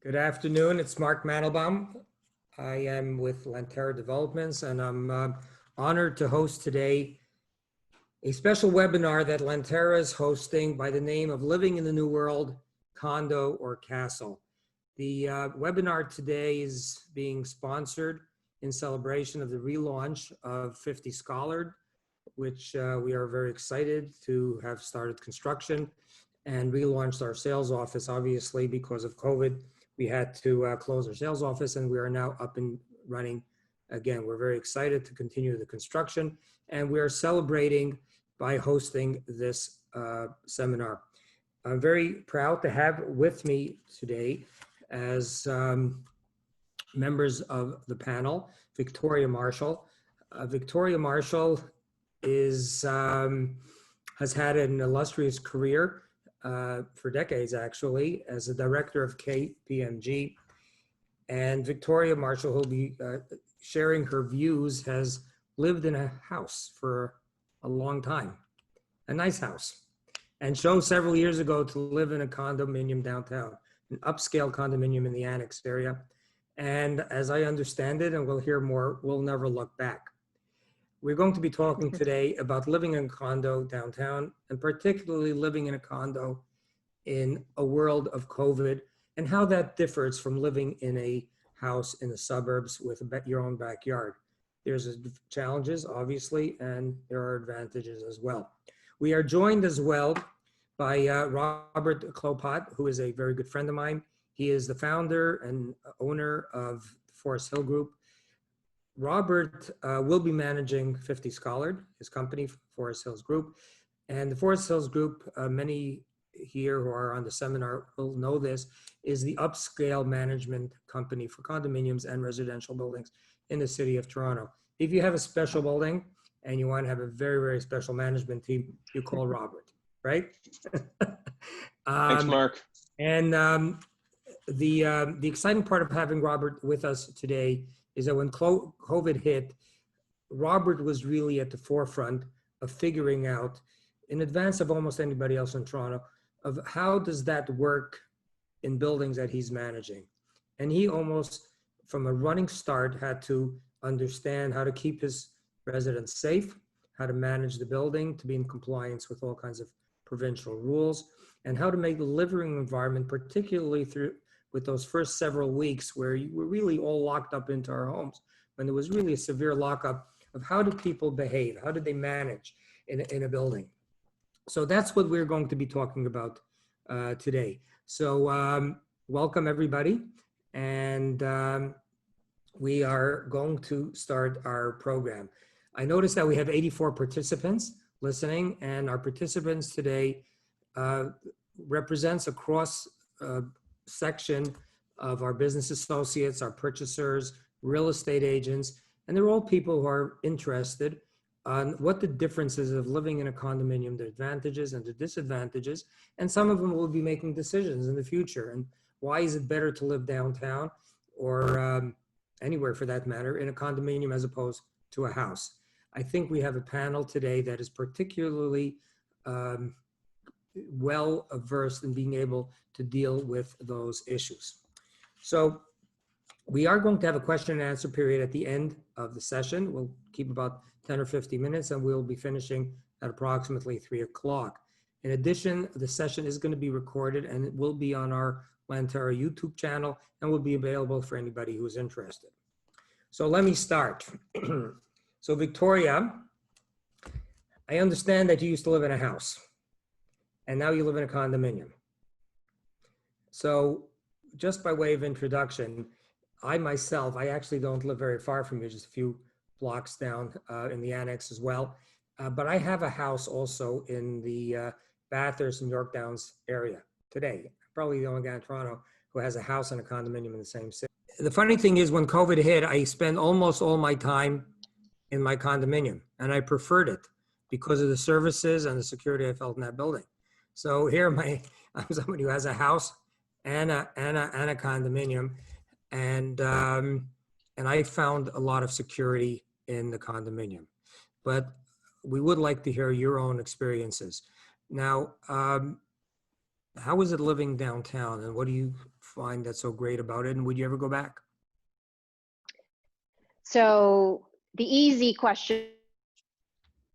Good afternoon. It's Mark Mandelbaum. I am with Lanterra Developments, and I'm honored to host today a special webinar that Lanterra is hosting by the name of Living in the New World, Condo or Castle. The webinar today is being sponsored in celebration of the relaunch of 50 Scollard, which we are very excited to have started construction and relaunched our sales office. Obviously, because of COVID, we had to close our sales office, and we are now up and running again. We're very excited to continue the construction, and we are celebrating by hosting this seminar. I'm very proud to have with me today as members of the panel, Victoria Marshall. Victoria Marshall is has had an illustrious career for decades, actually, as a director of KPMG. And Victoria Marshall, who'll be sharing her views, has lived in a house for a long time, a nice house, and chose several years ago to live in a condominium downtown, an upscale condominium in the Annex area. And as I understand it, and we'll hear more, we'll never look back. We're going to be talking today about living in a condo downtown, and particularly living in a condo in a world of COVID, and how that differs from living in a house in the suburbs with your own backyard. There's challenges, obviously, and there are advantages as well. We are joined as well by Robert Klopat, who is a very good friend of mine. He is the founder and owner of Forest Hill Group. Robert will be managing 50 Scollard, his company, Forest Hills Group. And the Forest Hills Group, many here who are on the seminar will know this, is the upscale management company for condominiums and residential buildings in the city of Toronto. If you have a special building and you want to have a very, very special management team, you call Robert, right? Thanks, Mark. And the exciting part of having Robert with us today is that when COVID hit, Robert was really at the forefront of figuring out, in advance of almost anybody else in Toronto, of how does that work in buildings that he's managing. And he almost, from a running start, had to understand how to keep his residents safe, how to manage the building to be in compliance with all kinds of provincial rules, and how to make the living environment, particularly with those first several weeks where you were really all locked up into our homes, when there was really a severe lockup, of how do people behave, how do they manage in a building. So that's what we're going to be talking about today. So welcome everybody, and we are going to start our program. I noticed that we have 84 participants listening, and our participants today represents a cross section of our business associates, our purchasers, real estate agents, and they're all people who are interested on what the differences of living in a condominium, the advantages and the disadvantages, and some of them will be making decisions in the future. And why is it better to live downtown or anywhere for that matter in a condominium as opposed to a house? I think we have a panel today that is particularly well versed in being able to deal with those issues. So we are going to have a question and answer period at the end of the session. We'll keep about 10 or 15 minutes, and we'll be finishing at approximately 3 o'clock. In addition, the session is going to be recorded, and it will be on our Lanterra YouTube channel, and will be available for anybody who's interested. So let me start. So Victoria, I understand that you used to live in a house, and now you live in a condominium. So just by way of introduction, I myself, I actually don't live very far from you, just a few blocks down in the Annex as well. But I have a house also in the Bathurst and York Downs area today. Probably the only guy in Toronto who has a house and a condominium in the same city. The funny thing is, when COVID hit, I spent almost all my time in my condominium, and I preferred it because of the services and the security I felt in that building. So here I'm somebody who has a house and a condominium, and I found a lot of security in the condominium. But we would like to hear your own experiences. Now, How is it living downtown, and what do you find that's so great about it? And would you ever go back? So the easy question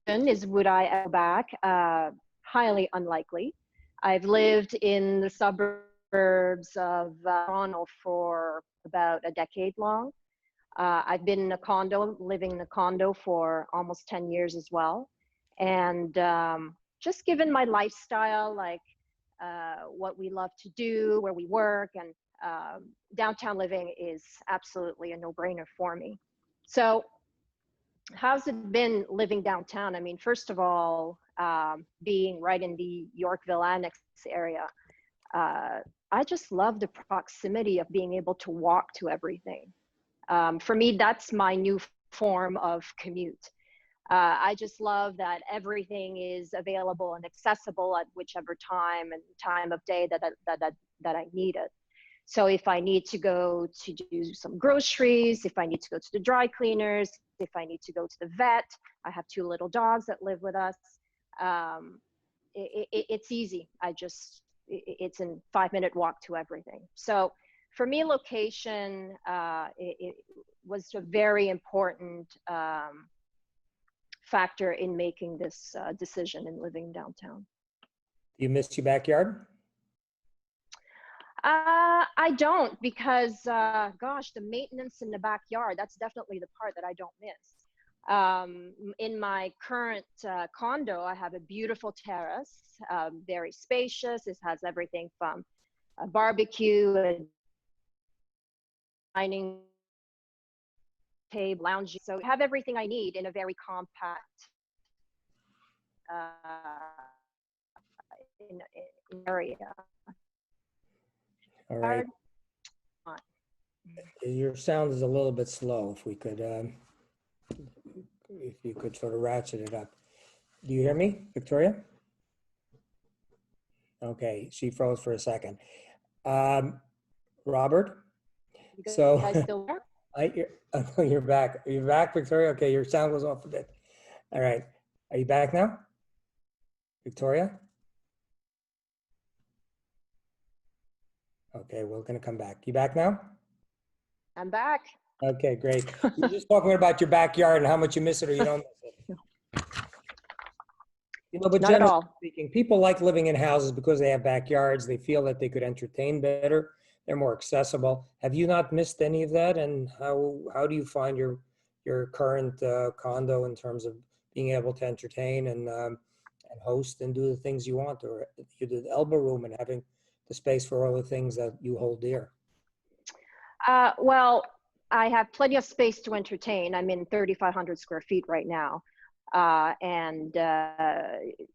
is, would I ever go back? Highly unlikely. I've lived in the suburbs of Toronto for about a decade long. I've been in a condo, living in a condo for almost 10 years as well. And just given my lifestyle, like what we love to do, where we work, and downtown living is absolutely a no-brainer for me. So how's it been living downtown? I mean, first of all, being right in the Yorkville Annex area, I just love the proximity of being able to walk to everything. For me, that's my new form of commute. I just love that everything is available and accessible at whichever time and time of day that I need it. So if I need to go to do some groceries, if I need to go to the dry cleaners, if I need to go to the vet, I have 2 little dogs that live with us. It's easy. It's a 5-minute walk to everything. So for me, location, it was a very important factor in making this decision in living downtown. You missed your backyard? I don't, because gosh, the maintenance in the backyard, that's definitely the part that I don't miss. In my current condo, I have a beautiful terrace, very spacious. It has everything from a barbecue, a dining table, lounge. So I have everything I need in a very compact area. All right. Your sound is a little bit slow. If you could sort of ratchet it up. Do you hear me, Victoria? Okay, she froze for a second. Robert? So You guys still there? You're back. Are you back, Victoria? Okay, your sound was off a bit. All right. Are you back now? Victoria? Okay, we're going to come back. You back now? I'm back. Okay, great. You're just talking about your backyard and how much you miss it or you don't miss it. But Not at generally all. speaking, people like living in houses because they have backyards. They feel that they could entertain better. They're more accessible. Have you not missed any of that? And how do you find your current condo in terms of being able to entertain and host and do the things you want, or you do the elbow room and having the space for all the things that you hold dear? Well, I have plenty of space to entertain. I'm in 3,500 square feet right now.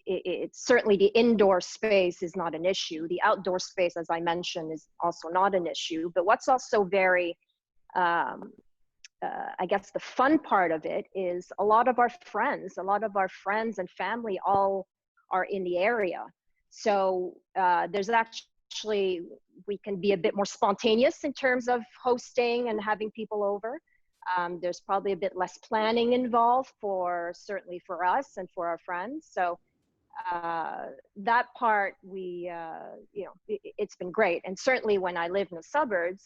It's certainly the indoor space is not an issue. The outdoor space, as I mentioned, is also not an issue. But what's also very, I guess the fun part of it is a lot of our friends and family all are in the area. So there's actually, we can be a bit more spontaneous in terms of hosting and having people over. There's probably a bit less planning involved certainly for us and for our friends. So that part, it's been great. And certainly when I lived in the suburbs,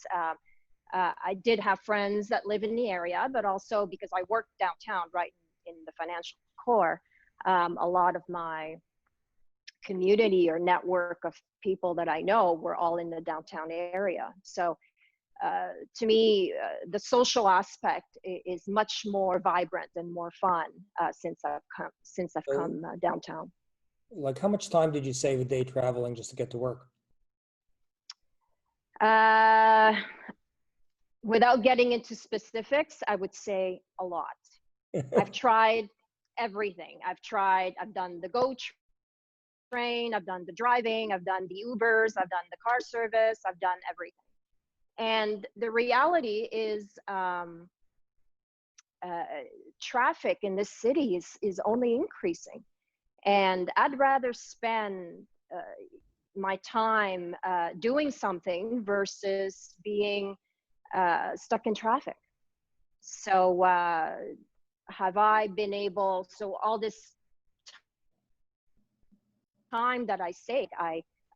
I did have friends that live in the area, but also because I worked downtown right in the financial core, a lot of my community or network of people that I know were all in the downtown area. So to me, the social aspect is much more vibrant and more fun since I've come downtown. Like, how much time did you save a day traveling just to get to work? Without getting into specifics, I would say a lot. I've tried everything. I've done the GO train, I've done the driving, I've done the Ubers, I've done the car service, I've done everything. And the reality is traffic in this city is only increasing. And I'd rather spend my time doing something versus being stuck in traffic. So have I been able, so all this time that I saved,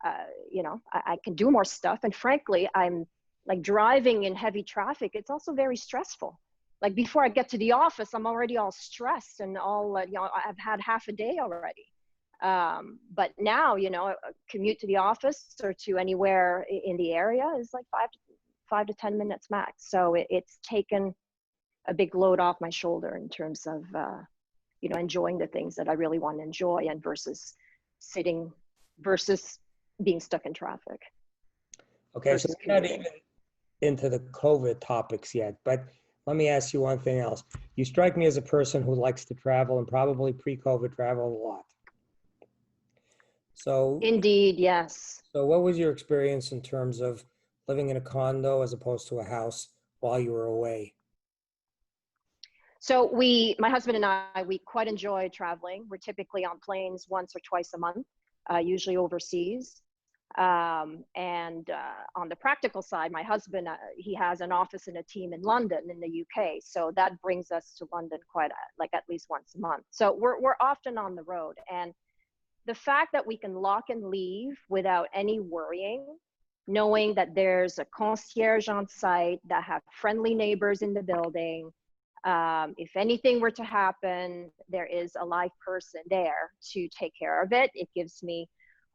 I can do more stuff. And frankly, I'm like driving in heavy traffic. It's also very stressful. Like before I get to the office, I'm already all stressed and all, I've had half a day already. But now, a commute to the office or to anywhere in the area is like 5 to 10 minutes max. So it's taken a big load off my shoulder in terms of, enjoying the things that I really want to enjoy and versus being stuck in traffic. Okay, so we're not even into the COVID topics yet, but let me ask you one thing else. You strike me as a person who likes to travel and probably pre-COVID traveled a lot. So Indeed, yes. So what was your experience in terms of living in a condo as opposed to a house while you were away? So my husband and I, we quite enjoy traveling. We're typically on planes once or twice a month, usually overseas. And on the practical side, my husband, he has an office and a team in London in the UK. So that brings us to London at least once a month. So we're often on the road. And the fact that we can lock and leave without any worrying, knowing that there's a concierge on site, that have friendly neighbors in the building. If anything were to happen, there is a live person there to take care of it. It gives me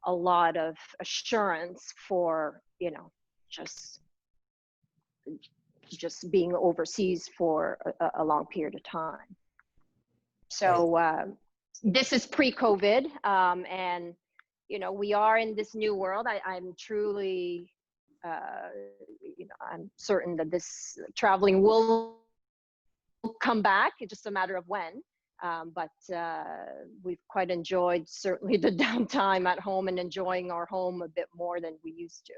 a lot of assurance for, just being overseas for a long period of time. So this is pre-COVID, and we are in this new world. I'm truly, I'm certain that this traveling will come back. It's just a matter of when. But we've quite enjoyed certainly the downtime at home and enjoying our home a bit more than we used to.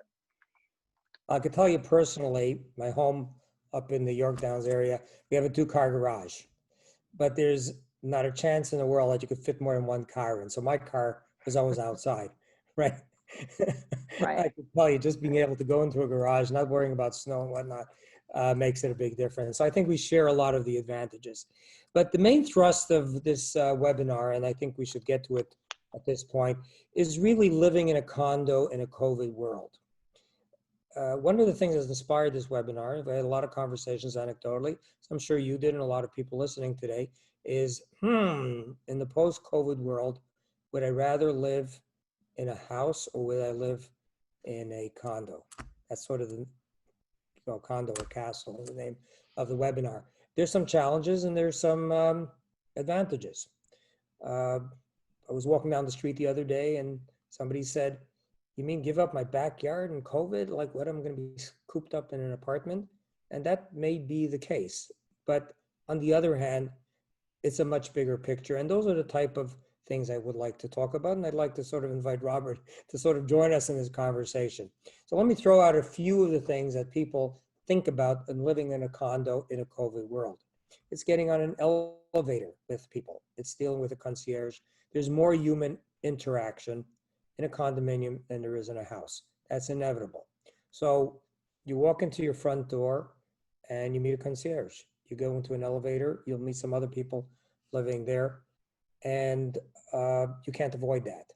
I could tell you personally, my home up in the York Downs area, we have a 2-car garage, but there's not a chance in the world that you could fit more than 1 car in. So my car was always outside, right? Right. I could tell you just being able to go into a garage, not worrying about snow and whatnot, makes it a big difference. So I think we share a lot of the advantages. But the main thrust of this webinar, and I think we should get to it at this point, is really living in a condo in a COVID world. One of the things that inspired this webinar, I had a lot of conversations anecdotally, so I'm sure you did and a lot of people listening today, is, in the post-COVID world, would I rather live in a house or would I live in a condo? That's sort of the condo or castle is the name of the webinar. There's some challenges and there's some advantages. I was walking down the street the other day and somebody said, "You mean give up my backyard in COVID? Like what, I'm going to be cooped up in an apartment?" And that may be the case. But on the other hand, it's a much bigger picture. And those are the type of things I would like to talk about. And I'd like to sort of invite Robert to sort of join us in this conversation. So let me throw out a few of the things that people think about in living in a condo in a COVID world. It's getting on an elevator with people. It's dealing with a concierge. There's more human interaction in a condominium than there is in a house. That's inevitable. So you walk into your front door and you meet a concierge. You go into an elevator, you'll meet some other people living there, and you can't avoid that.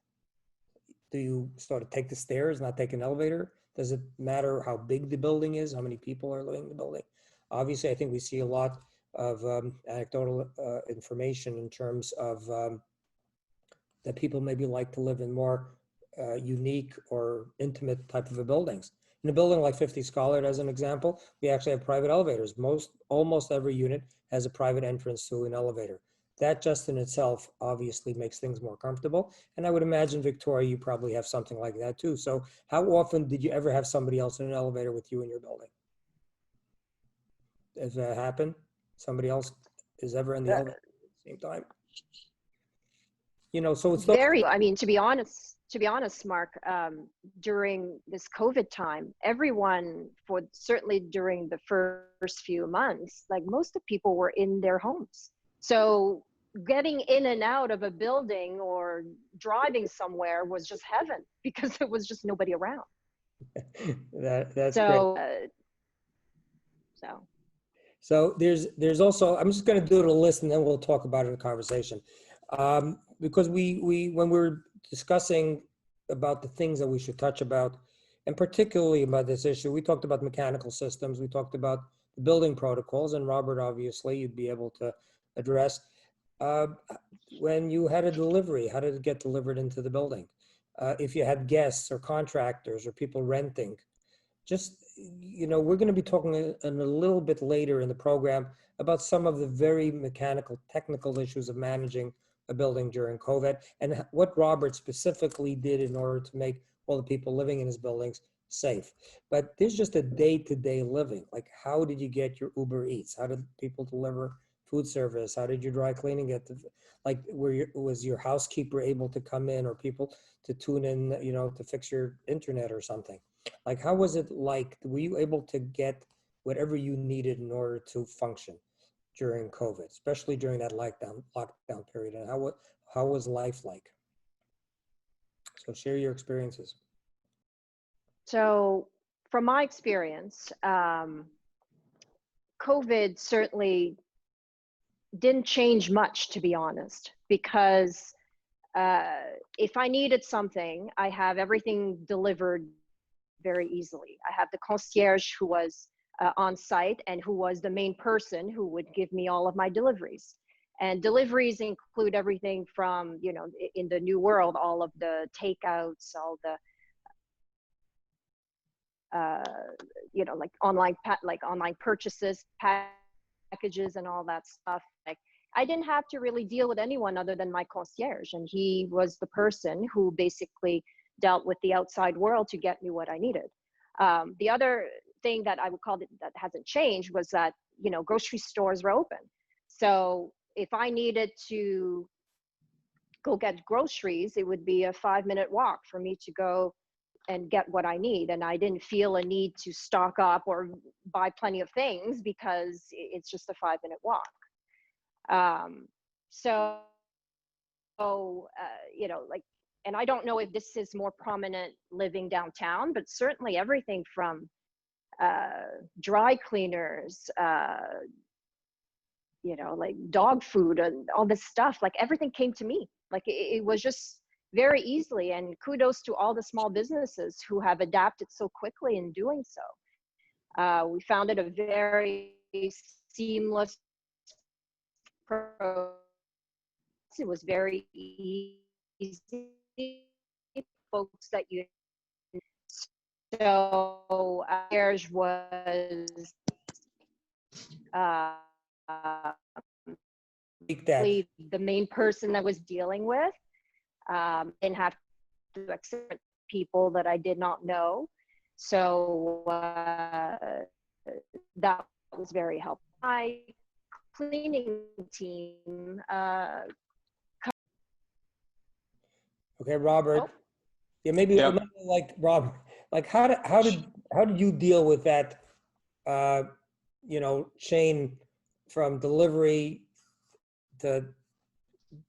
Do you sort of take the stairs, not take an elevator? Does it matter how big the building is, how many people are living in the building? Obviously, I think we see a lot of anecdotal information in terms of that people maybe like to live in more unique or intimate type of buildings. In a building like 50 Scollard, as an example, we actually have private elevators. Almost every unit has a private entrance to an elevator. That just in itself obviously makes things more comfortable. And I would imagine, Victoria, you probably have something like that too. So how often did you ever have somebody else in an elevator with you in your building? Does that happen? Somebody else is ever in the elevator at the same time? So it's very, I mean, to be honest, Mark, during this COVID time, everyone, certainly during the first few months, like most of people were in their homes. So getting in and out of a building or driving somewhere was just heaven because there was just nobody around. That's so, great. So So there's also, I'm just going to do a list and then we'll talk about it in the conversation. Because when we're discussing about the things that we should touch about, and particularly about this issue. We talked about mechanical systems. We talked about the building protocols, and Robert, obviously, you'd be able to address uh, when you had a delivery, how did it get delivered into the building? If you had guests or contractors or people renting, just, we're going to be talking a little bit later in the program about some of the very mechanical, technical issues of managing a building during COVID and what Robert specifically did in order to make all the people living in his buildings safe. But there's just a day-to-day living. Like, how did you get your Uber Eats? How did people deliver food service? How did your dry cleaning get to, like, was your housekeeper able to come in, or people to tune in, to fix your internet or something? Like, how was it like? Were you able to get whatever you needed in order to function during COVID, especially during that lockdown period? And how was life like? So share your experiences. So from my experience, COVID certainly didn't change much, to be honest, because if I needed something, I have everything delivered very easily. I have the concierge who was on site and who was the main person who would give me all of my deliveries. And deliveries include everything from, in the new world, all of the takeouts, all the, like online purchases, packages, and all that stuff. Like, I didn't have to really deal with anyone other than my concierge, and he was the person who basically dealt with the outside world to get me what I needed. The other thing that I would call that hasn't changed was that, grocery stores were open. So if I needed to go get groceries, it would be a 5-minute walk for me to go and get what I need. And I didn't feel a need to stock up or buy plenty of things because it's just a 5-minute walk. And I don't know if this is more prominent living downtown, but certainly everything from dry cleaners, like dog food and all this stuff, like everything came to me. Like it was just very easily, and kudos to all the small businesses who have adapted so quickly in doing so. We found it a very seamless process. It was very easy. Folks that you so Concierge was the main person that was dealing with, and have to accept people that I did not know. So that was very helpful. My cleaning team. Okay, Robert. Oh. Yeah, maybe like Robert. Like, how did you deal with that? Chain from delivery to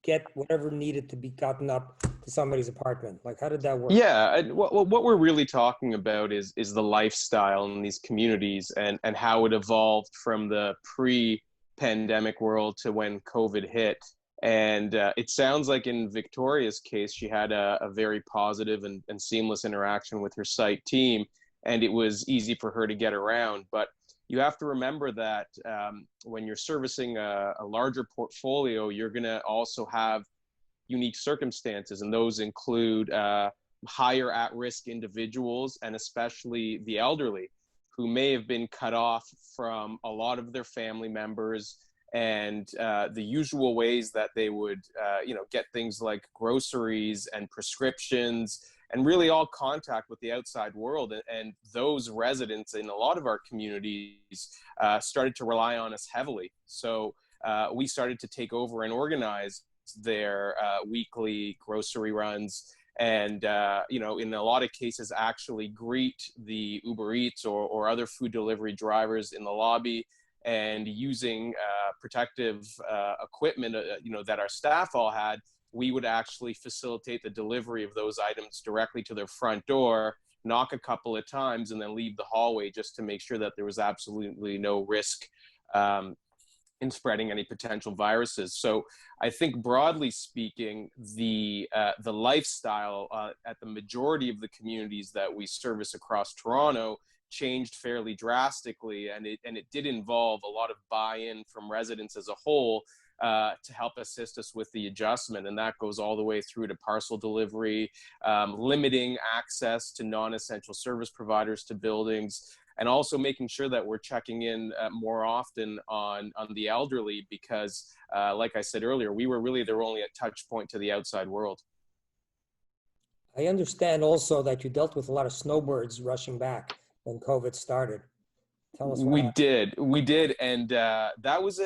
get whatever needed to be gotten up to somebody's apartment. Like, how did that work? Yeah, what we're really talking about is the lifestyle in these communities and how it evolved from the pre-pandemic world to when COVID hit. And it sounds like in Victoria's case, she had a very positive and seamless interaction with her site team, and it was easy for her to get around. But you have to remember that when you're servicing a larger portfolio, you're going to also have unique circumstances, and those include higher at-risk individuals, and especially the elderly, who may have been cut off from a lot of their family members and the usual ways that they would get things like groceries and prescriptions and really all contact with the outside world. And those residents in a lot of our communities started to rely on us heavily. So we started to take over and organize their weekly grocery runs, and in a lot of cases actually greet the Uber Eats or other food delivery drivers in the lobby, and using protective equipment that our staff all had, we would actually facilitate the delivery of those items directly to their front door, knock a couple of times, and then leave the hallway, just to make sure that there was absolutely no risk in spreading any potential viruses. So I think broadly speaking, the lifestyle at the majority of the communities that we service across Toronto changed fairly drastically, and it did involve a lot of buy-in from residents as a whole to help assist us with the adjustment. And that goes all the way through to parcel delivery, limiting access to non-essential service providers to buildings, and also making sure that we're checking in more often on the elderly, because like I said earlier, we were really their only touch point to the outside world. I understand also that you dealt with a lot of snowbirds rushing back when COVID started. Tell us what happened. We did, and that was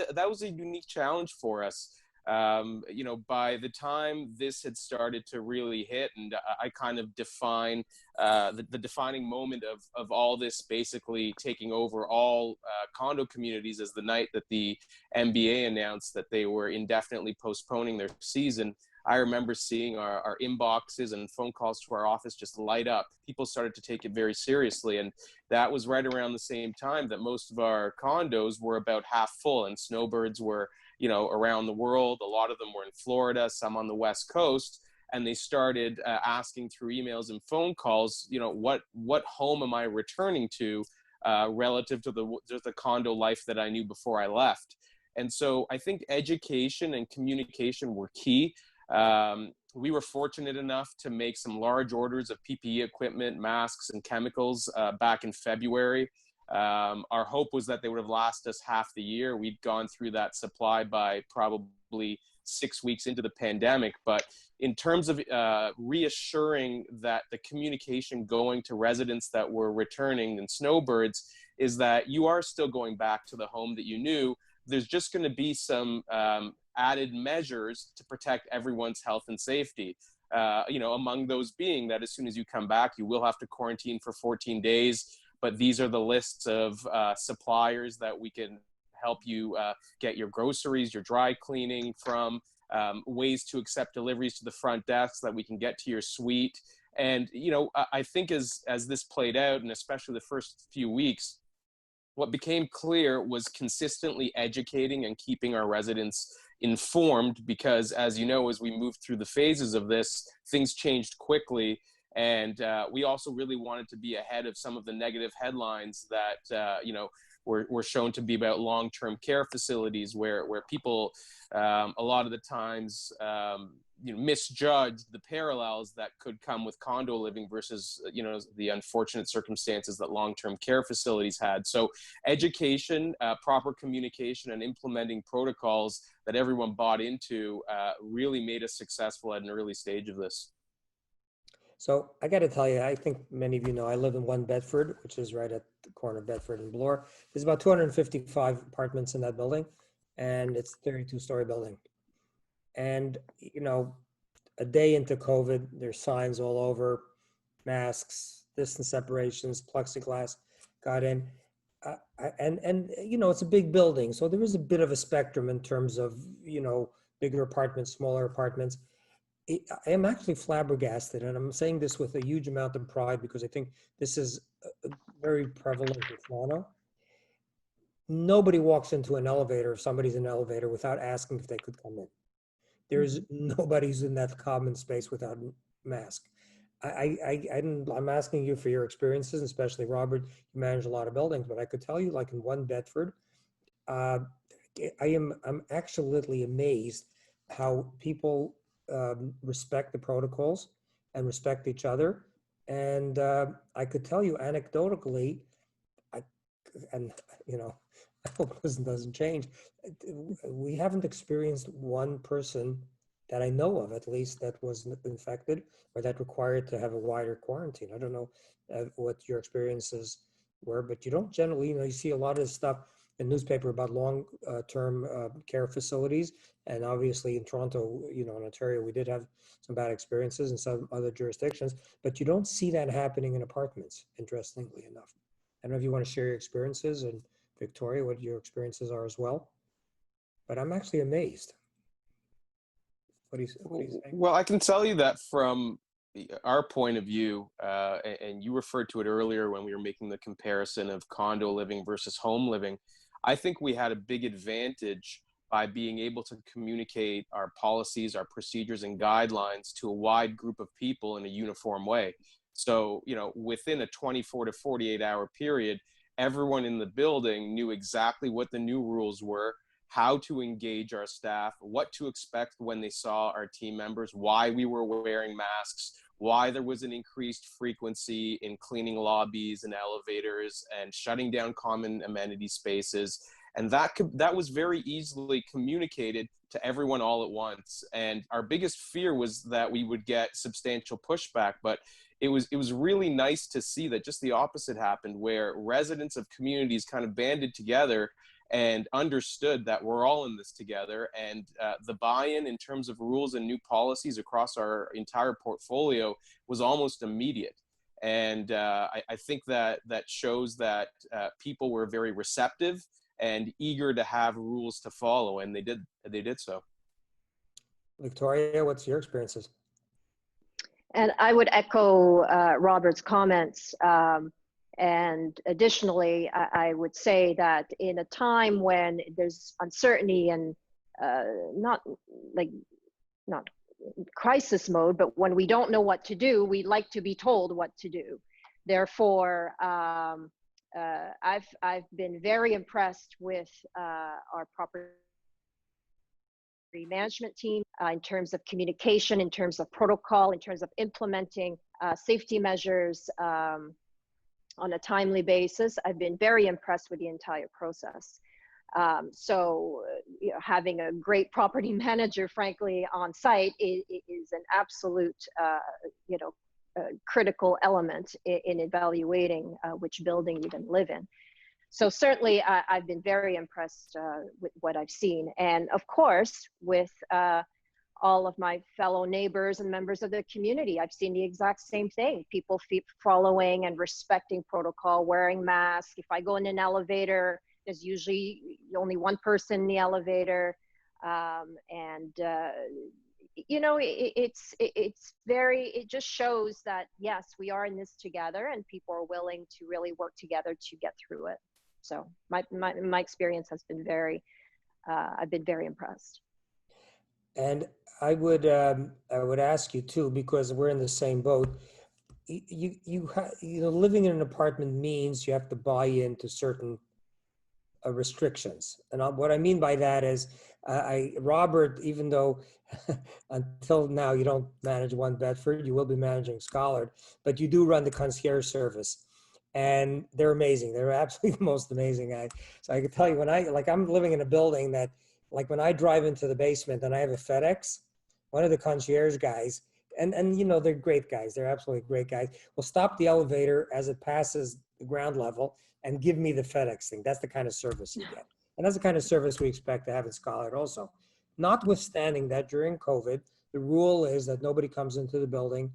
a unique challenge for us. You know, by the time this had started to really hit, and I kind of define the defining moment of all this basically taking over all condo communities as the night that the MBA announced that they were indefinitely postponing their season. I remember seeing our inboxes and phone calls to our office just light up. People started to take it very seriously. And that was right around the same time that most of our condos were about half full, and snowbirds were, you know, around the world. A lot of them were in Florida, some on the West Coast. And they started asking through emails and phone calls, you know, what home am I returning to relative to the condo life that I knew before I left. And so I think education and communication were key. We were fortunate enough to make some large orders of PPE equipment, masks, and chemicals back in February. Our hope was that they would have lasted us half the year. We'd gone through that supply by probably 6 weeks into the pandemic. But in terms of reassuring that the communication going to residents that were returning and snowbirds is that you are still going back to the home that you knew. There's just going to be some added measures to protect everyone's health and safety. You know, among those being that as soon as you come back, you will have to quarantine for 14 days. But these are the lists of suppliers that we can help you get your groceries, your dry cleaning from, ways to accept deliveries to the front desk so that we can get to your suite. And, you know, I think as this played out, and especially the first few weeks, what became clear was consistently educating and keeping our residents informed, because as you know, as we moved through the phases of this, things changed quickly. And we also really wanted to be ahead of some of the negative headlines that, you know, were shown to be about long-term care facilities where people, a lot of the times, you know, misjudged the parallels that could come with condo living versus, you know, the unfortunate circumstances that long-term care facilities had. So education, proper communication, and implementing protocols that everyone bought into really made us successful at an early stage of this. So I got to tell you, I think many of you know, I live in 1 Bedford, which is right at the corner of Bedford and Bloor. There's about 255 apartments in that building, and it's a 32-story building. And, you know, a day into COVID, there's signs all over, masks, distance separations, plexiglass got in. And you know, it's a big building. So there is a bit of a spectrum in terms of, you know, bigger apartments, smaller apartments. I am actually flabbergasted, and I'm saying this with a huge amount of pride because I think this is very prevalent in Toronto. Nobody walks into an elevator, if somebody's in an elevator, without asking if they could come in. There's nobody's in that common space without a mask. I'm asking you for your experiences, especially Robert, you manage a lot of buildings, but I could tell you, like in 1 Bedford, I'm actually amazed how people respect the protocols and respect each other. And I could tell you anecdotally, and you know, I hope this doesn't change. We haven't experienced one person that I know of, at least, that was infected or that required to have a wider quarantine. I don't know what your experiences were, but you don't generally, you know, you see a lot of stuff in newspaper about long-term care facilities. And obviously in Toronto, you know, in Ontario, we did have some bad experiences in some other jurisdictions, but you don't see that happening in apartments, interestingly enough. I don't know if you want to share your experiences, and Victoria, what your experiences are as well, but I'm actually amazed. What do you say? Well, I can tell you that from our point of view, and you referred to it earlier when we were making the comparison of condo living versus home living, I think we had a big advantage by being able to communicate our policies, our procedures, and guidelines to a wide group of people in a uniform way. So, within a 24 to 48 hour period, everyone in the building knew exactly what the new rules were, how to engage our staff, what to expect when they saw our team members, why we were wearing masks, why there was an increased frequency in cleaning lobbies and elevators and shutting down common amenity spaces. And that was very easily communicated to everyone all at once. And our biggest fear was that we would get substantial pushback, but it was really nice to see that just the opposite happened, where residents of communities kind of banded together and understood that we're all in this together. And the buy-in in terms of rules and new policies across our entire portfolio was almost immediate. And I think that shows that people were very receptive and eager to have rules to follow, and they did so. Victoria, what's your experiences? And I would echo Robert's comments. And additionally, I would say that in a time when there's uncertainty and not crisis mode, but when we don't know what to do, we like to be told what to do. Therefore, I've been very impressed with our property management team in terms of communication, in terms of protocol, in terms of implementing safety measures on a timely basis. I've been very impressed with the entire process. So having a great property manager, frankly, on site is an absolute, critical element in evaluating which building you can live in. So certainly I've been very impressed with what I've seen. And of course, with all of my fellow neighbors and members of the community, I've seen the exact same thing. People following and respecting protocol, wearing masks. If I go in an elevator, there's usually only one person in the elevator. It just shows that, yes, we are in this together and people are willing to really work together to get through it. So my experience has been I've been very impressed. And I would ask you too, because we're in the same boat. Living in an apartment means you have to buy into certain restrictions. And what I mean by that is, Robert, even though until now you don't manage One Bedford, you will be managing Scollard, but you do run the concierge service. And they're amazing. They're absolutely the most amazing guys. So I can tell you, when I'm living in a building that, when I drive into the basement and I have a FedEx, one of the concierge guys, and they're great guys. They're absolutely great guys. Will stop the elevator as it passes the ground level and give me the FedEx thing. That's the kind of service you get. And that's the kind of service we expect to have in Scollard also. Notwithstanding that, during COVID, the rule is that nobody comes into the building.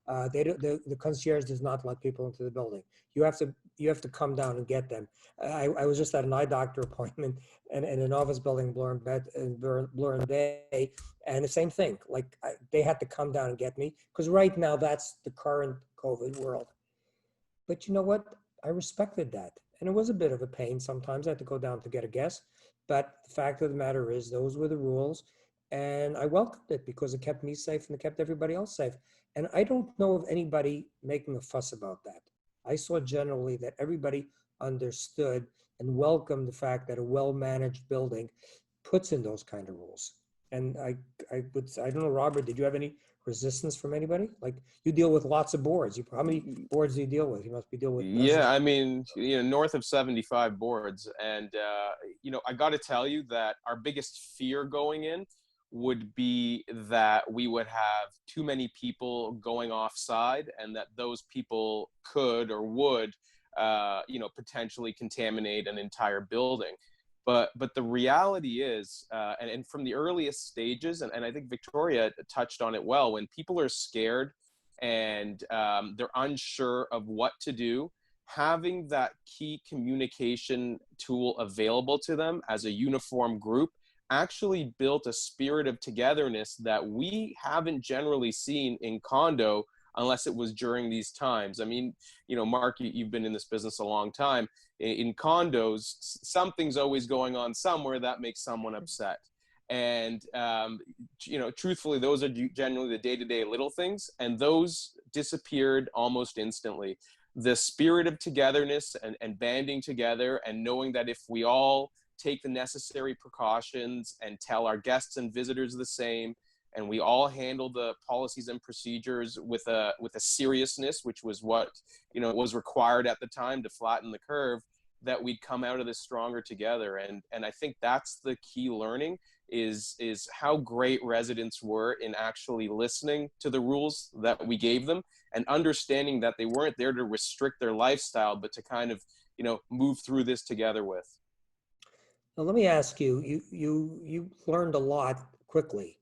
The concierge does not let people into the building. You have to come down and get them. I was just at an eye doctor appointment in an office building in Bloor and Bay, and the same thing. They had to come down and get me, because right now that's the current COVID world. But you know what? I respected that, and it was a bit of a pain sometimes. I had to go down to get a guest, but the fact of the matter is, those were the rules, and I welcomed it because it kept me safe and it kept everybody else safe. And I don't know of anybody making a fuss about that. I saw generally that everybody understood and welcomed the fact that a well-managed building puts in those kind of rules. And I don't know, Robert, did you have any resistance from anybody? You deal with lots of boards. How many boards do you deal with? You must be dealing with dozens. Yeah, I mean, north of 75 boards. And, I got to tell you that our biggest fear going in would be that we would have too many people going offside, and that those people could or would, potentially contaminate an entire building. But the reality is, and from the earliest stages, and I think Victoria touched on it well, when people are scared and they're unsure of what to do, having that key communication tool available to them as a uniform group actually built a spirit of togetherness that we haven't generally seen in condo unless it was during these times. I mean, Mark, you've been in this business a long time. In condos, something's always going on somewhere that makes someone upset. And, truthfully, those are generally the day-to-day little things, and those disappeared almost instantly. The spirit of togetherness and banding together, and knowing that if we all take the necessary precautions and tell our guests and visitors the same, and we all handle the policies and procedures with a seriousness, which was what was required at the time to flatten the curve, that we'd come out of this stronger together. And I think that's the key learning, is how great residents were in actually listening to the rules that we gave them, and understanding that they weren't there to restrict their lifestyle, but to kind of move through this together with. Now, let me ask you, you learned a lot quickly.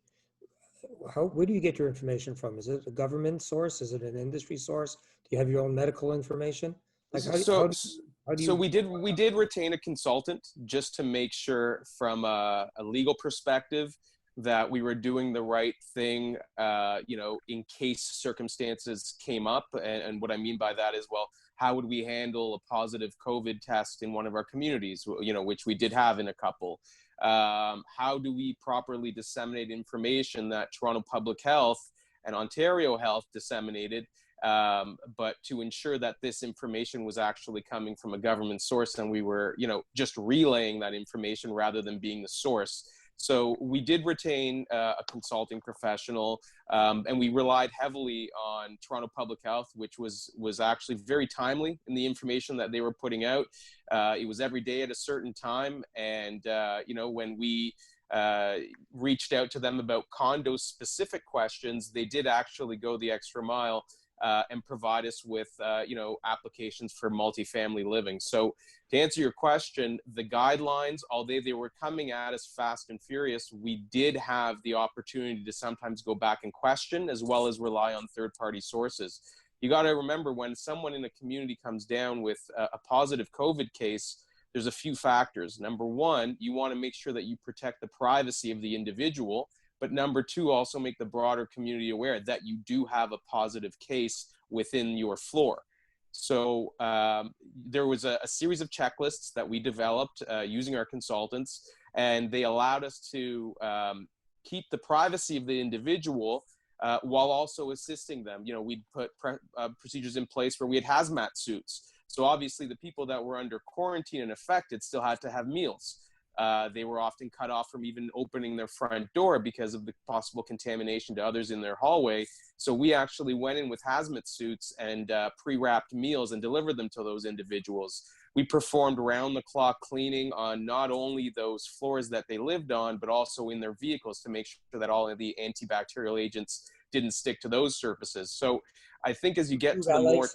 Where do you get your information from? Is it a government source? Is it an industry source? Do you have your own medical information? Like how do you... So we did retain a consultant, just to make sure from a legal perspective that we were doing the right thing, in case circumstances came up. And what I mean by that is, well, how would we handle a positive COVID test in one of our communities, which we did have in a couple? How do we properly disseminate information that Toronto Public Health and Ontario Health disseminated, but to ensure that this information was actually coming from a government source, and we were, just relaying that information rather than being the source. So we did retain a consulting professional, and we relied heavily on Toronto Public Health, which was actually very timely in the information that they were putting out. It was every day at a certain time, and when we reached out to them about condo specific questions, they did actually go the extra mile and provide us with applications for multifamily living. So to answer your question, the guidelines, although they were coming at us fast and furious, we did have the opportunity to sometimes go back and question, as well as rely on third-party sources. You got to remember, when someone in a community comes down with a positive COVID case, there's a few factors. Number one, you want to make sure that you protect the privacy of the individual. But number two, also make the broader community aware that you do have a positive case within your floor. So there was a series of checklists that we developed using our consultants, and they allowed us to keep the privacy of the individual while also assisting them. We'd put procedures in place where we had hazmat suits. So obviously the people that were under quarantine and affected still had to have meals. They were often cut off from even opening their front door because of the possible contamination to others in their hallway. So we actually went in with hazmat suits and pre-wrapped meals and delivered them to those individuals. We performed round-the-clock cleaning on not only those floors that they lived on, but also in their vehicles, to make sure that all of the antibacterial agents didn't stick to those surfaces. So I think as you get to the more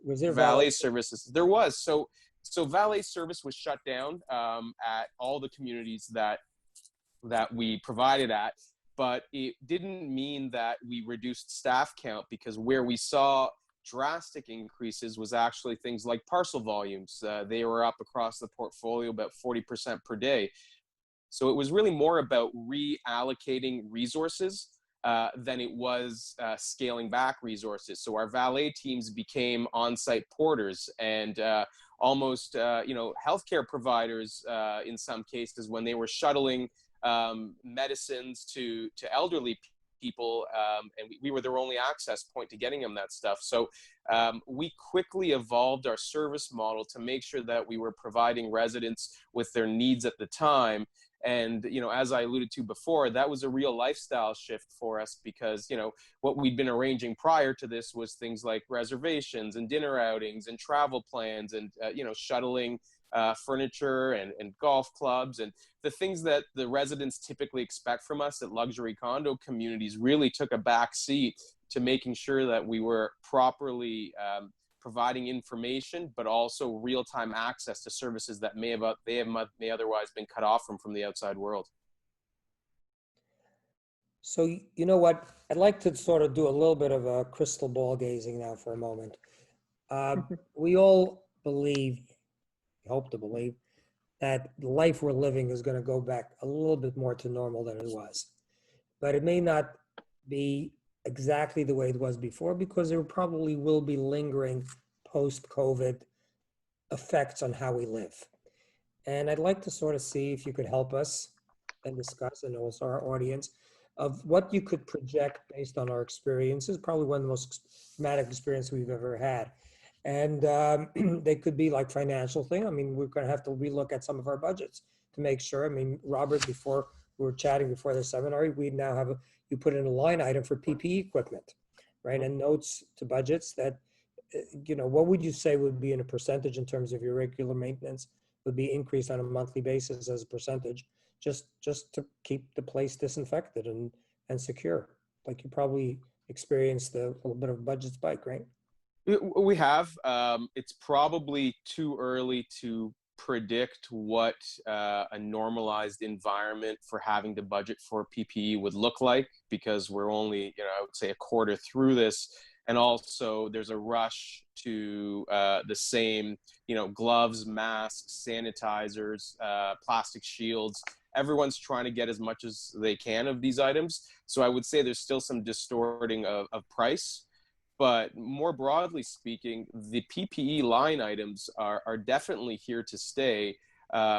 was there valet services, there was. So valet service was shut down at all the communities that we provided at, but it didn't mean that we reduced staff count, because where we saw drastic increases was actually things like parcel volumes. They were up across the portfolio about 40% per day. So it was really more about reallocating resources than it was scaling back resources. So our valet teams became on-site porters and almost, healthcare providers in some cases, when they were shuttling medicines to elderly people, and we were their only access point to getting them that stuff. So we quickly evolved our service model to make sure that we were providing residents with their needs at the time. And, as I alluded to before, that was a real lifestyle shift for us, because, what we'd been arranging prior to this was things like reservations and dinner outings and travel plans and, shuttling furniture and golf clubs, and the things that the residents typically expect from us at luxury condo communities really took a back seat to making sure that we were properly providing information, but also real-time access to services that may otherwise been cut off from the outside world. So, you know what? I'd like to sort of do a little bit of a crystal ball gazing now for a moment. We all hope to believe, that the life we're living is going to go back a little bit more to normal than it was. But it may not be exactly the way it was before, because there probably will be lingering post-COVID effects on how we live. And I'd like to sort of see if you could help us and discuss, and also our audience, of what you could project based on our experiences, probably one of the most traumatic experiences we've ever had. And they could be like financial thing. I mean, we're going to have to relook at some of our budgets to make sure. I mean, Robert, before we were chatting before the seminar, we now have you put in a line item for PPE equipment, right? And notes to budgets that, what would you say would be in a percentage in terms of your regular maintenance would be increased on a monthly basis as a percentage, just to keep the place disinfected and secure? Like you probably experienced a little bit of a budget spike, right? We have. It's probably too early to predict what a normalized environment for having to budget for PPE would look like, because we're only, I would say a quarter through this. And also there's a rush to the same, gloves, masks, sanitizers, plastic shields. Everyone's trying to get as much as they can of these items. So I would say there's still some distorting of price. But more broadly speaking, the PPE line items are definitely here to stay,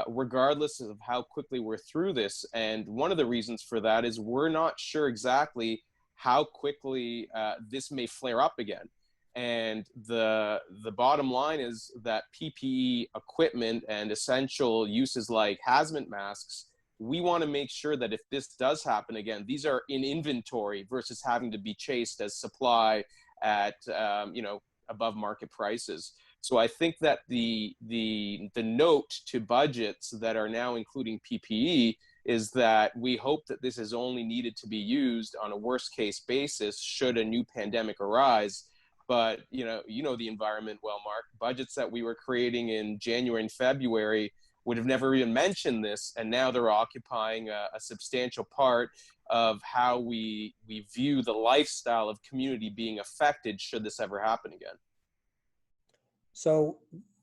regardless of how quickly we're through this. And one of the reasons for that is we're not sure exactly how quickly this may flare up again. And the bottom line is that PPE equipment and essential uses like hazmat masks, we want to make sure that if this does happen again, these are in inventory versus having to be chased as supply at above market prices. So I think that the note to budgets that are now including PPE is that we hope that this is only needed to be used on a worst case basis should a new pandemic arise. But you know the environment well, Mark. Budgets that we were creating in January and February would have never even mentioned this, and now they're occupying a substantial part of how we view the lifestyle of community being affected should this ever happen again. So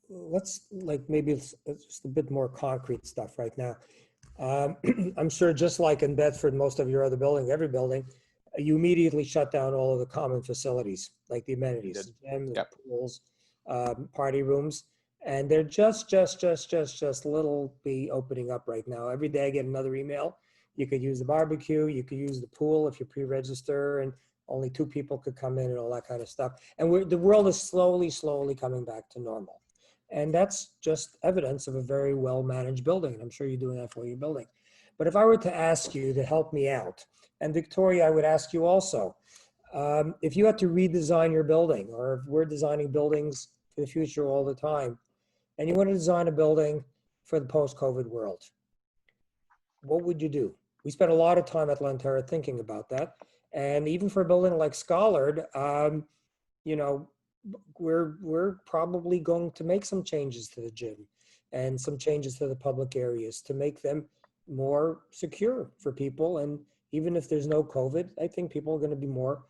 let's maybe it's just a bit more concrete stuff right now. I'm sure just like in Bedford, most of your other building, every building, you immediately shut down all of the common facilities, like the amenities, the gyms, Yep. the pools, party rooms. And they're just little be opening up right now. Every day I get another email. You could use the barbecue, you could use the pool if you pre-register, and only 2 people could come in and all that kind of stuff. And the world is slowly coming back to normal. And that's just evidence of a very well-managed building. And I'm sure you're doing that for your building. But if I were to ask you to help me out, and Victoria, I would ask you also, if you had to redesign your building, or if we're designing buildings for the future all the time, and you want to design a building for the post-COVID world, what would you do? We spent a lot of time at Lanterra thinking about that. And even for a building like Scollard, we're probably going to make some changes to the gym and some changes to the public areas to make them more secure for people. And even if there's no COVID, I think people are going to be more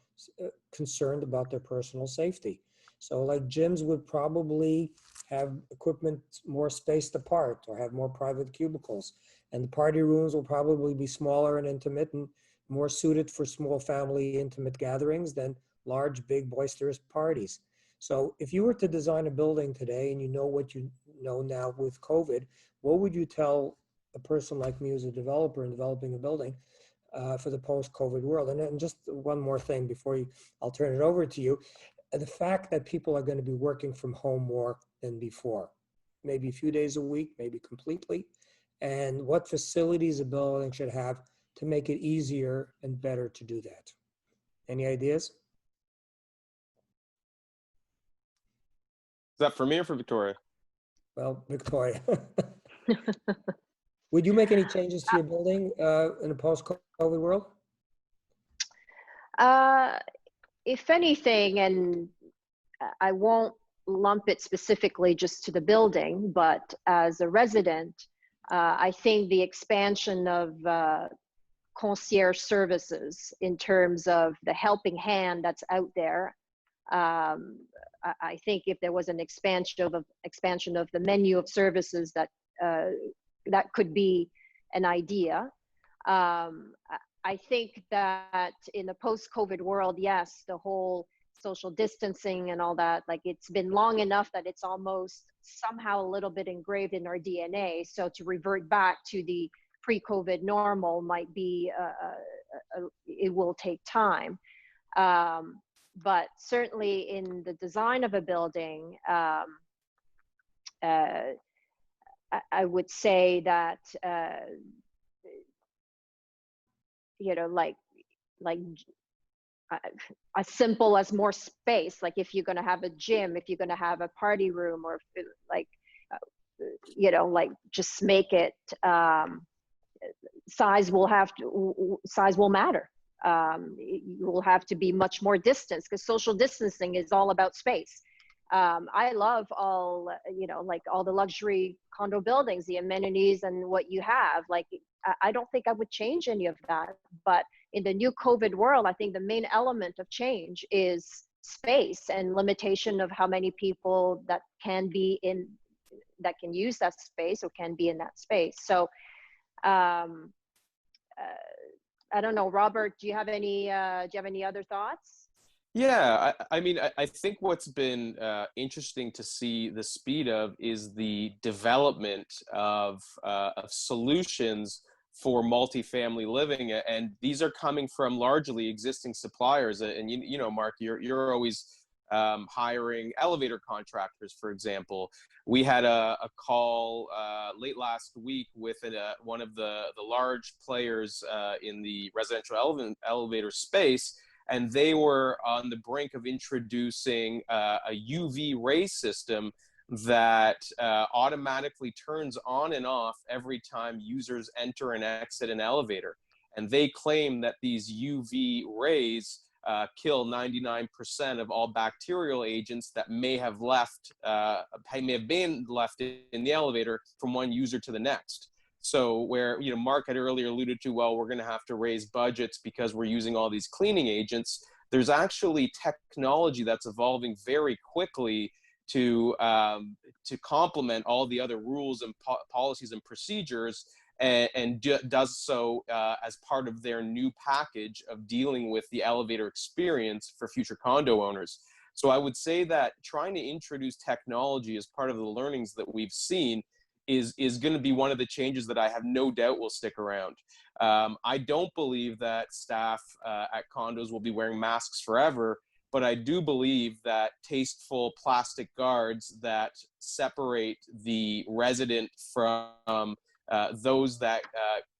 concerned about their personal safety. So like gyms would probably have equipment more spaced apart or have more private cubicles. And the party rooms will probably be smaller and intimate and more suited for small family intimate gatherings than large, big, boisterous parties. So if you were to design a building today and you know what you know now with COVID, what would you tell a person like me who's a developer and developing a building for the post-COVID world? And just one more thing before I'll turn it over to you. The fact that people are going to be working from home more than before, maybe a few days a week, maybe completely, and what facilities a building should have to make it easier and better to do that. Any ideas? Is that for me or for Victoria? Well, Victoria, would you make any changes to your building in a post-COVID world? If anything, and I won't lump it specifically just to the building, but as a resident, I think the expansion of concierge services in terms of the helping hand that's out there. I think if there was an expansion of the menu of services that could be an idea. I think that in the post-COVID world, yes, the whole social distancing and all that, like it's been long enough that it's almost somehow a little bit engraved in our DNA. So to revert back to the pre-COVID normal might be, it will take time. But certainly in the design of a building, I would say that, you know, like as simple as more space, like if you're going to have a gym, if you're going to have a party room, or like, you know, like just make it, size will matter. You will have to be much more distance, because social distancing is all about space. I love all, you know, like all the luxury condo buildings, the amenities and what you have. Like, I don't think I would change any of that. But in the new COVID world, I think the main element of change is space and limitation of how many people that can use that space or can be in that space. So, I don't know, Robert, do you have any other thoughts? Yeah, I mean, I think what's been interesting to see the speed of is the development of solutions for multifamily living, and these are coming from largely existing suppliers. And you know, Mark, you're always hiring elevator contractors, for example. We had a call late last week with one of the large players in the residential elevator space. And they were on the brink of introducing a UV ray system that automatically turns on and off every time users enter and exit an elevator. And they claim that these UV rays kill 99% of all bacterial agents that may have been left in the elevator from one user to the next. So where, you know, Mark had earlier alluded to, well, we're going to have to raise budgets because we're using all these cleaning agents. There's actually technology that's evolving very quickly to complement all the other rules and policies and procedures, and does so as part of their new package of dealing with the elevator experience for future condo owners. So I would say that trying to introduce technology as part of the learnings that we've seen is going to be one of the changes that I have no doubt will stick around. I don't believe that staff at condos will be wearing masks forever, but I do believe that tasteful plastic guards that separate the resident from those that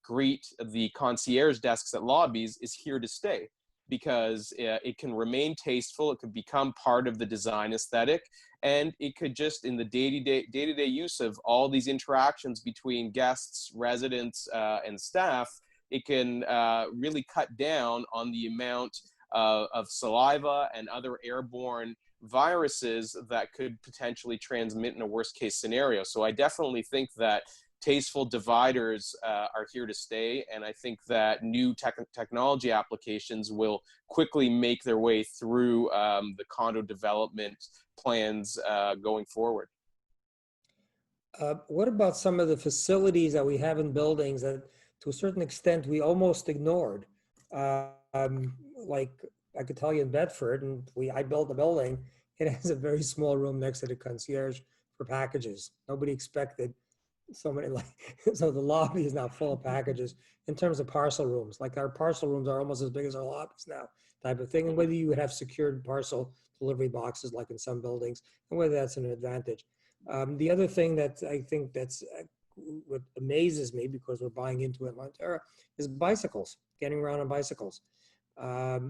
greet the concierge desks at lobbies is here to stay, because it can remain tasteful, it could become part of the design aesthetic, and it could just, in the day-to-day use of all these interactions between guests, residents, and staff, it can really cut down on the amount of saliva and other airborne viruses that could potentially transmit in a worst-case scenario. So I definitely think that tasteful dividers are here to stay, and I think that new technology applications will quickly make their way through the condo development plans going forward. What about some of the facilities that we have in buildings that, to a certain extent, we almost ignored? Like I could tell you in Bedford, and I built a building. It has a very small room next to the concierge for packages. Nobody expected so many, so the lobby is now full of packages in terms of parcel rooms. Like our parcel rooms are almost as big as our lobbies now, type of thing. And whether you would have secured parcel delivery boxes like in some buildings, and whether that's an advantage. The other thing that I think that's what amazes me, because we're buying into it, Lanterra, is bicycles, getting around on bicycles. I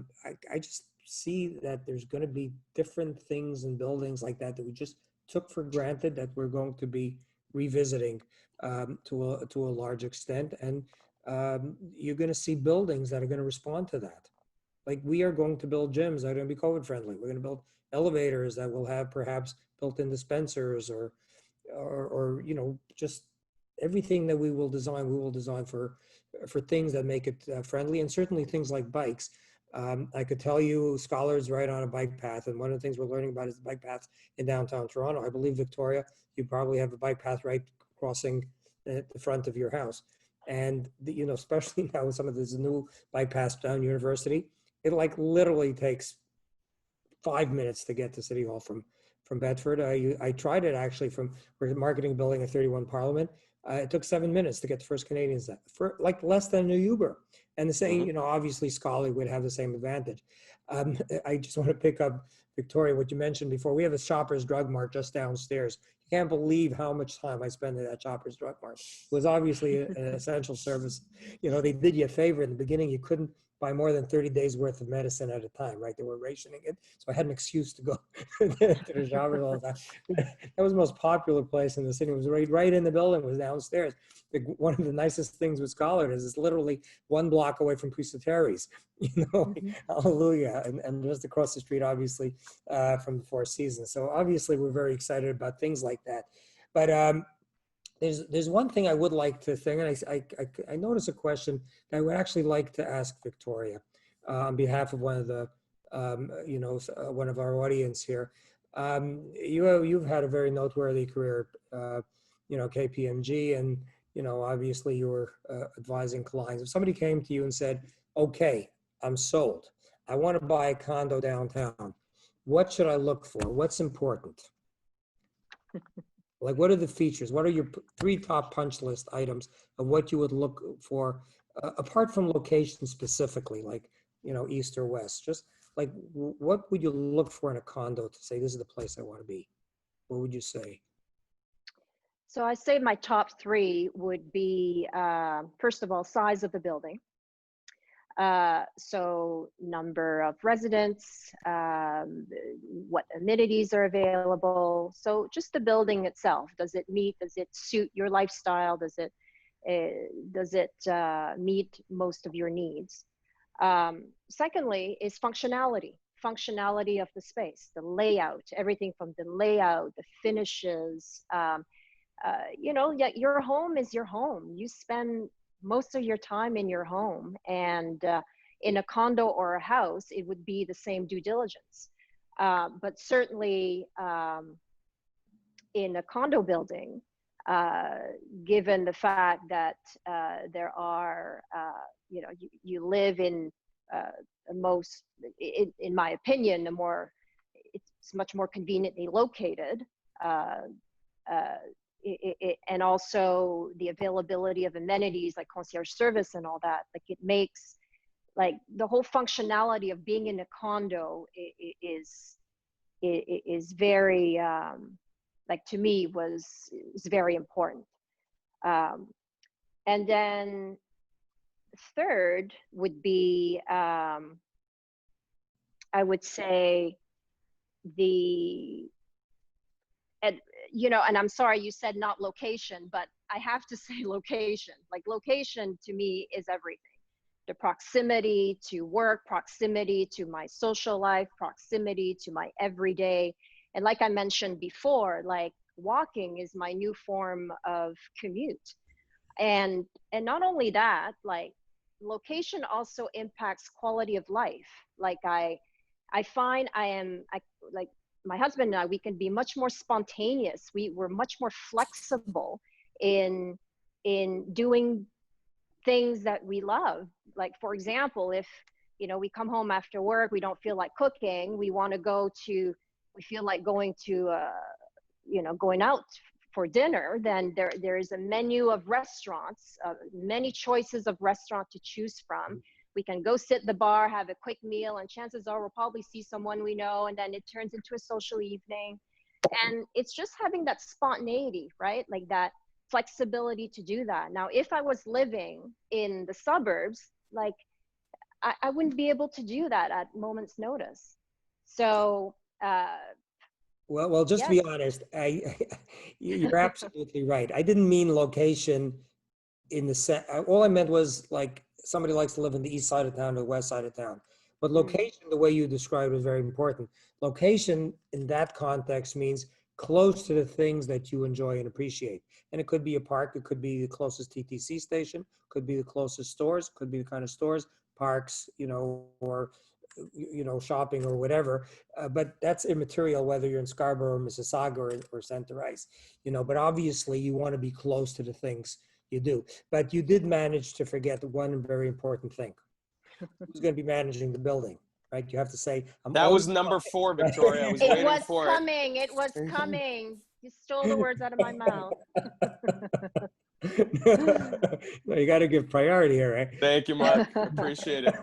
just see that there's going to be different things in buildings like that we just took for granted that we're going to be revisiting to a large extent, and you're going to see buildings that are going to respond to that. Like we are going to build gyms that are going to be COVID friendly. We're going to build elevators that will have perhaps built-in dispensers, or you know, just everything that we will design for things that make it friendly, and certainly things like bikes. I could tell you Scollard's right on a bike path, and one of the things we're learning about is the bike paths in downtown Toronto. I believe, Victoria, you probably have a bike path right crossing the front of your house. And, especially now with some of this new bypass down University, it like literally takes 5 minutes to get to City Hall from Bedford. I tried it actually from we're marketing building at 31 Parliament. It took 7 minutes to get to First Canadians for like less than a Uber. And the same, obviously Scollard would have the same advantage. I just want to pick up, Victoria, what you mentioned before. We have a Shoppers Drug Mart just downstairs. You can't believe how much time I spend at that Shoppers Drug Mart. It was obviously an essential service. They did you a favor in the beginning. You couldn't buy more than 30 days worth of medicine at a time, right? They were rationing it. So I had an excuse to go to the Shoppers all the time. That was the most popular place in the city. It was right in the building, it was downstairs. One of the nicest things with Scollard is it's literally 1 block away from Presbyterians, hallelujah. And just across the street, obviously, from the Four Seasons. So obviously we're very excited about things like that. But there's one thing I would like to think, and I noticed a question that I would actually like to ask Victoria on behalf of one of the, one of our audience here. You've had a very noteworthy career, KPMG, and obviously you were advising clients. If somebody came to you and said, "Okay, I'm sold. I want to buy a condo downtown. What should I look for? What's important?" Like, what are the features? What are your 3 top punch list items of what you would look for, apart from location specifically, like, east or west? Just like, what would you look for in a condo to say, this is the place I want to be? What would you say? So I say my top 3 would be, first of all, size of the building. So number of residents, what amenities are available. So just the building itself, does it suit your lifestyle? Does it meet most of your needs? Secondly is functionality of the space, the layout, everything from the layout, the finishes. Your home is your home. You spend most of your time in your home, and in a condo or a house, it would be the same due diligence. But certainly in a condo building, given the fact that there are, you live in most, in my opinion, it's much more conveniently located. And also the availability of amenities like concierge service and all that, like it makes like the whole functionality of being in a condo is very like, to me, is very important. And then third would be I would say and I'm sorry you said not location, but I have to say location. Like, location to me is everything. The proximity to work, proximity to my social life, proximity to my everyday. And like I mentioned before, like, walking is my new form of commute. And not only that, like, location also impacts quality of life. Like, I find like, my husband and I, we can be much more spontaneous. We're much more flexible in doing things that we love. Like, for example, if, we come home after work, we don't feel like cooking, we feel like going to, going out for dinner, then there is a menu of restaurants, many choices of restaurant to choose from. We can go sit at the bar, have a quick meal, and chances are we'll probably see someone we know, and then it turns into a social evening. And it's just having that spontaneity, right? Like that flexibility to do that. Now, if I was living in the suburbs, like, I wouldn't be able to do that at moment's notice. So, well, just yes. to be honest, you're absolutely right. I didn't mean location in the set. All I meant was, like, somebody likes to live in the east side of town or the west side of town. But location, the way you described, is very important. Location in that context means close to the things that you enjoy and appreciate. And it could be a park, it could be the closest TTC station, could be the closest stores, could be the kind of stores, parks, or shopping or whatever. But that's immaterial whether you're in Scarborough or Mississauga or Center Ice. But obviously you want to be close to the things You do. But you did manage to forget one very important thing. Who's going to be managing the building, right? You have to say, I'm That was always number 4, Victoria. I was It waiting was for coming. It was coming. You stole the words out of my mouth. No, you got to give priority here, right? Thank you, Mark. Appreciate it.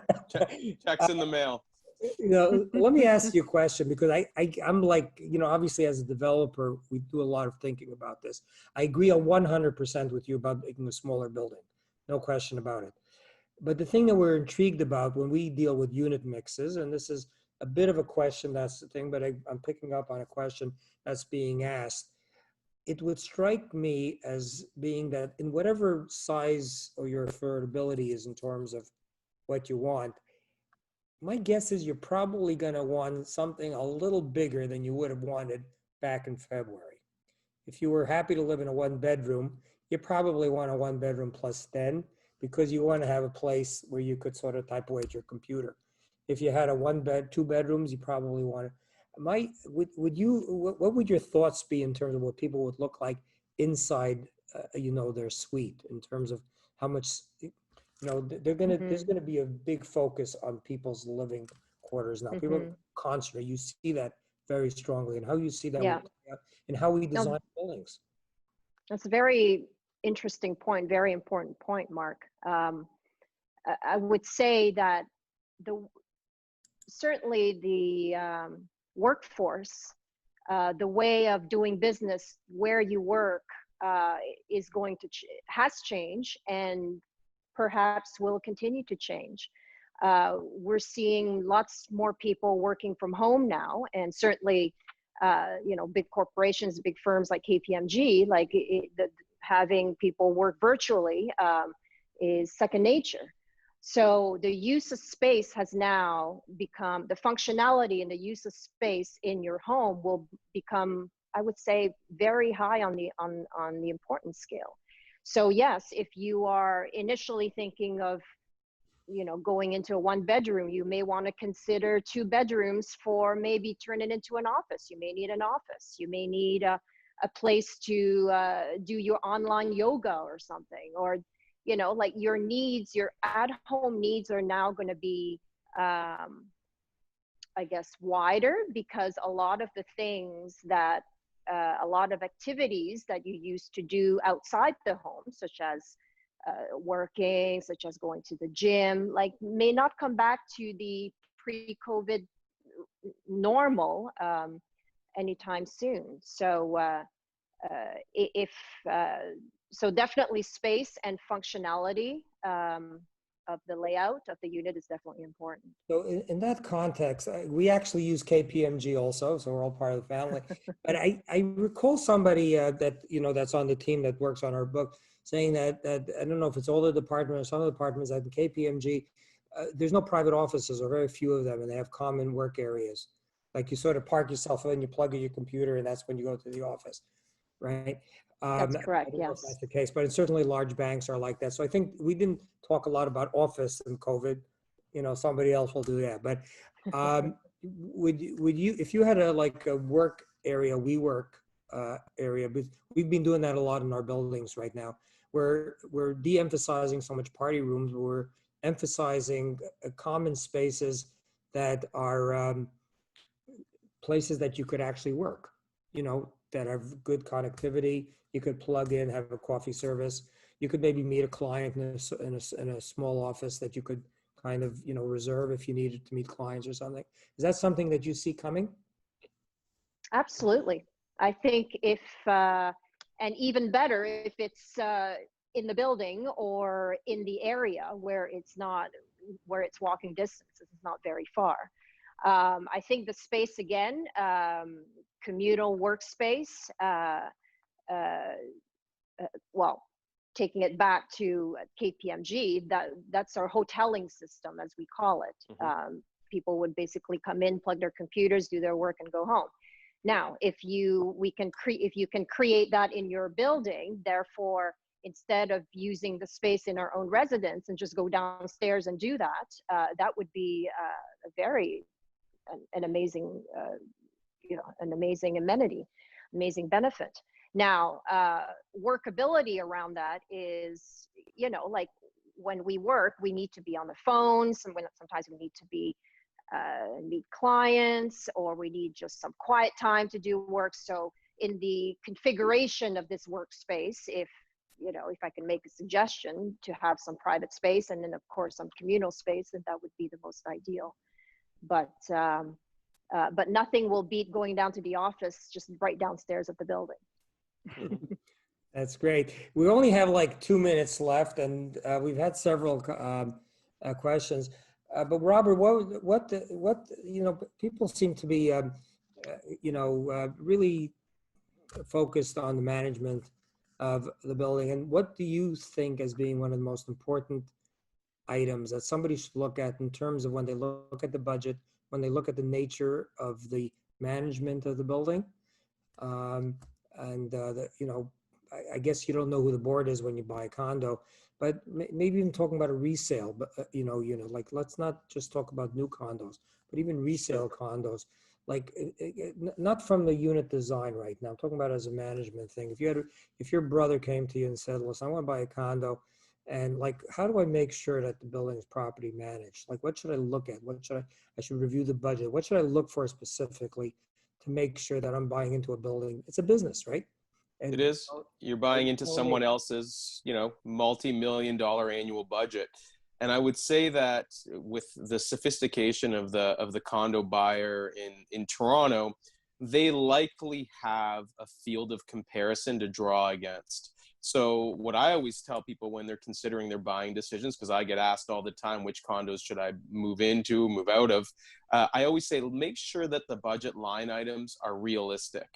Checks in the mail. Let me ask you a question, because I'm like, obviously as a developer, we do a lot of thinking about this. I agree 100% with you about making a smaller building. No question about it. But the thing that we're intrigued about when we deal with unit mixes, and this is a bit of a question, that's the thing, but I'm picking up on a question that's being asked. It would strike me as being that in whatever size or your affordability is in terms of what you want, my guess is you're probably going to want something a little bigger than you would have wanted back in February. If you were happy to live in a 1-bedroom, you probably want a 1-bedroom plus den, because you want to have a place where you could sort of type away at your computer. If you had a 2 bedrooms, you probably want to. What would your thoughts be in terms of what people would look like inside, their suite, in terms of how much, there's gonna be a big focus on people's living quarters now. People are constantly, you see that very strongly, and how you see that Yeah. and how we No, design buildings. that's a very interesting point, very important point, Mark. I would say that certainly the workforce, the way of doing business where you work is going to has changed, and perhaps will continue to change. We're seeing lots more people working from home now, and certainly, big corporations, big firms like KPMG, like having people work virtually is second nature. So the use of space has now become, the functionality and the use of space in your home will become, I would say, very high on the importance scale. So yes, if you are initially thinking of, going into a 1-bedroom, you may want to consider 2 bedrooms for maybe turn it into an office. You may need an office. You may need a place to do your online yoga or something, or like your needs, your at-home needs are now going to be, I guess, wider, because a lot of the things that, a lot of activities that you used to do outside the home, such as working, such as going to the gym, like may not come back to the pre-COVID normal anytime soon. So so definitely space and functionality of the layout of the unit is definitely important. So in that context, we actually use KPMG also, so we're all part of the family. But I recall somebody that's on the team that works on our book saying that I don't know if it's all the department or some of the departments at the KPMG, there's no private offices, or very few of them, and they have common work areas. Like you sort of park yourself in, you plug in your computer, and that's when you go to the office, right? That's correct, I don't know if yes. that's the case, but certainly large banks are like that. So I think we didn't talk a lot about office in COVID. Somebody else will do that. But would you, if you had a work area, WeWork area, but we've been doing that a lot in our buildings right now. We're de-emphasizing so much party rooms. We're emphasizing common spaces that are places that you could actually work, that have good connectivity. You could plug in, have a coffee service. You could maybe meet a client in a small office that you could kind of, reserve if you needed to meet clients or something. Is that something that you see coming? Absolutely. I think if, and even better, if it's in the building or in the area where it's walking distance, it's not very far. I think the space, again, communal workspace, well, taking it back to KPMG, that's our hoteling system, as we call it. People would basically come in, plug their computers, do their work, and go home. Now, if you can create that in your building, therefore, instead of using the space in our own residence and just go downstairs and do that, that would be an amazing, an amazing amenity, amazing benefit. Now, workability around that is, you know, like when we work, we need to be on the phone. Sometimes we need to be meet clients, or we need just some quiet time to do work. So in the configuration of this workspace, if you know, if I can make a suggestion to have some private space and then of course some communal space, then that would be the most ideal. But nothing will beat going down to the office just right downstairs of the building. That's great. We only have like 2 minutes left, and we've had several questions. But Robert, what you know, people seem to be you know, really focused on the management of the building. And what do you think as being one of the most important items that somebody should look at in terms of when they look at the budget, when they look at the nature of the management of the building? You know, I guess you don't know who the board is when you buy a condo, but maybe even talking about a resale, but you know, like, let's not just talk about new condos, but even resale condos, like not from the unit design right now. I'm talking about as a management thing. If your brother came to you and said, listen, I want to buy a condo, and like, how do I make sure that the building is properly managed? Like, what should I look at? I should review the budget. What should I look for specifically to make sure that I'm buying into a building? It's a business, right? And it is. You're buying into someone else's, you know, multi-million-dollar annual budget. And I would say that with the sophistication of the condo buyer in Toronto, they likely have a field of comparison to draw against. So what I always tell people when they're considering their buying decisions, because I get asked all the time, which condos should I move into, move out of? I always say, make sure that the budget line items are realistic.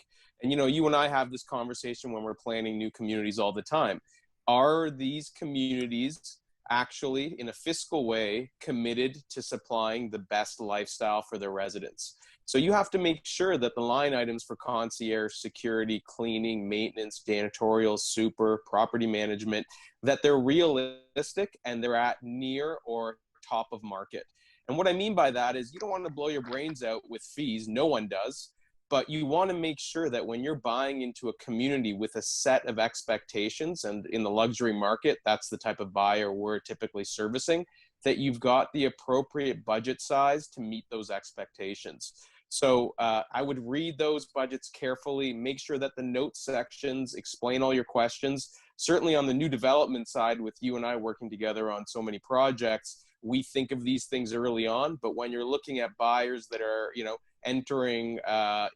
And, you know, you and I have this conversation when we're planning new communities all the time. Are these communities actually, in a fiscal way, committed to supplying the best lifestyle for their residents? So you have to make sure that the line items for concierge, security, cleaning, maintenance, janitorial, super, property management, that they're realistic and they're at near or top of market. And what I mean by that is you don't want to blow your brains out with fees. No one does. But you want to make sure that when you're buying into a community with a set of expectations, and in the luxury market, that's the type of buyer we're typically servicing, that you've got the appropriate budget size to meet those expectations. So I would read those budgets carefully, make sure that the note sections explain all your questions. Certainly on the new development side, with you and I working together on so many projects, we think of these things early on. But when you're looking at buyers that are, you know, entering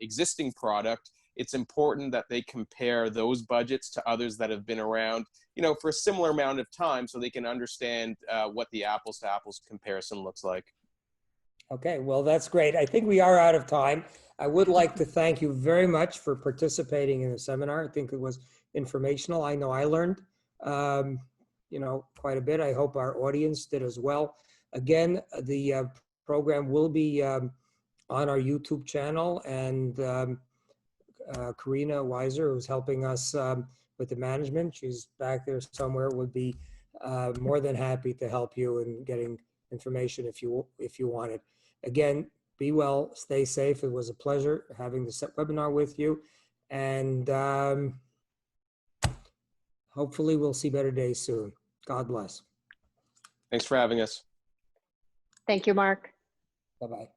existing product, it's important that they compare those budgets to others that have been around, you know, for a similar amount of time, so they can understand what the apples to apples comparison looks like. Okay, well, that's great. I think we are out of time. I would like to thank you very much for participating in the seminar. I think it was informational. I know I learned, you know, quite a bit. I hope our audience did as well. Again, the program will be on our YouTube channel, and Karina Weiser, who's helping us with the management, she's back there somewhere, would be more than happy to help you in getting information if you want it. Again, be well, stay safe. It was a pleasure having this webinar with you, and hopefully we'll see better days soon. God bless. Thanks for having us. Thank you, Mark. Bye-bye.